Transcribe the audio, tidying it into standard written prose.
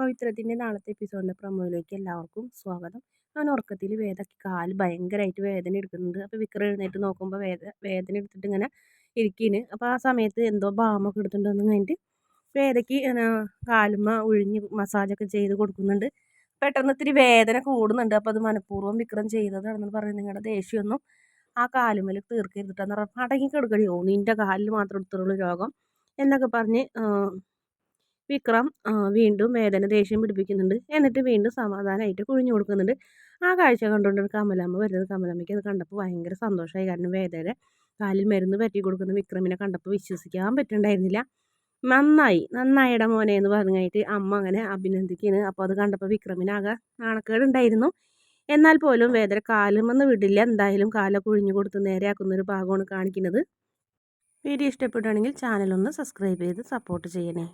പവിത്രത്തിൻ്റെ നാളത്തെ എപ്പിസോഡിൻ്റെ പ്രൊമോയിലേക്ക് എല്ലാവർക്കും സ്വാഗതം. ഞാൻ ഉറക്കത്തിൽ വേദയ്ക്ക് കാല് ഭയങ്കരമായിട്ട് വേദന എടുക്കുന്നുണ്ട്. അപ്പോൾ വിക്രം എഴുന്നേറ്റ് നോക്കുമ്പോൾ വേദന എടുത്തിട്ട് ഇങ്ങനെ ഇരിക്കുന്നു. അപ്പോൾ ആ സമയത്ത് എന്തോ ബാമൊക്കെ എടുത്തിട്ടുണ്ടെന്ന് കഴിഞ്ഞിട്ട് വേദയ്ക്ക് കാലുമ്മ ഉഴിഞ്ഞ് മസാജൊക്കെ ചെയ്ത് കൊടുക്കുന്നുണ്ട്. പെട്ടെന്ന് ഇത്തിരി വേദന കൂടുന്നുണ്ട്. അപ്പോൾ അത് മനഃപൂർവ്വം വിക്രം ചെയ്തതാണെന്ന് പറഞ്ഞ് നിങ്ങളുടെ ദേഷ്യമൊന്നും ആ കാലുമ്മൽ തീർക്കരുതിട്ടെന്ന് പറഞ്ഞാൽ അടങ്ങി കിടക്കണിയോ, നിൻ്റെ കാലിൽ മാത്രം എടുത്തുള്ളൂ രോഗം എന്നൊക്കെ പറഞ്ഞ് വിക്രം വീണ്ടും വേദന ദേഷ്യം പിടിപ്പിക്കുന്നുണ്ട്. എന്നിട്ട് വീണ്ടും സമാധാനമായിട്ട് കുഴിഞ്ഞു കൊടുക്കുന്നുണ്ട്. ആ കാഴ്ച കണ്ടുകൊണ്ടാണ് കമലമ്മ വരുന്നത്. കമലമ്മയ്ക്ക് അത് കണ്ടപ്പോൾ ഭയങ്കര സന്തോഷമായി. കാരണം വേദന കാലിൽ മരുന്ന് പറ്റി കൊടുക്കുന്ന വിക്രമിനെ കണ്ടപ്പോൾ വിശ്വസിക്കാൻ പറ്റുന്നുണ്ടായിരുന്നില്ല. നന്നായിട മോനെ എന്ന് പറഞ്ഞായിട്ട് അമ്മ അങ്ങനെ അഭിനന്ദിക്കുന്നു. അപ്പോൾ അത് കണ്ടപ്പോൾ വിക്രമിനാകെ നാണക്കേടുണ്ടായിരുന്നു. എന്നാൽ പോലും വേദന കാലുമെന്ന് വിടില്ല. എന്തായാലും കാലൊക്കെ കുഴിഞ്ഞു കൊടുത്ത് നേരെയാക്കുന്നൊരു ഭാഗമാണ് കാണിക്കുന്നത്. വീഡിയോ ഇഷ്ടപ്പെടുകയാണെങ്കിൽ ചാനലൊന്ന് സബ്സ്ക്രൈബ് ചെയ്ത് സപ്പോർട്ട് ചെയ്യണേ.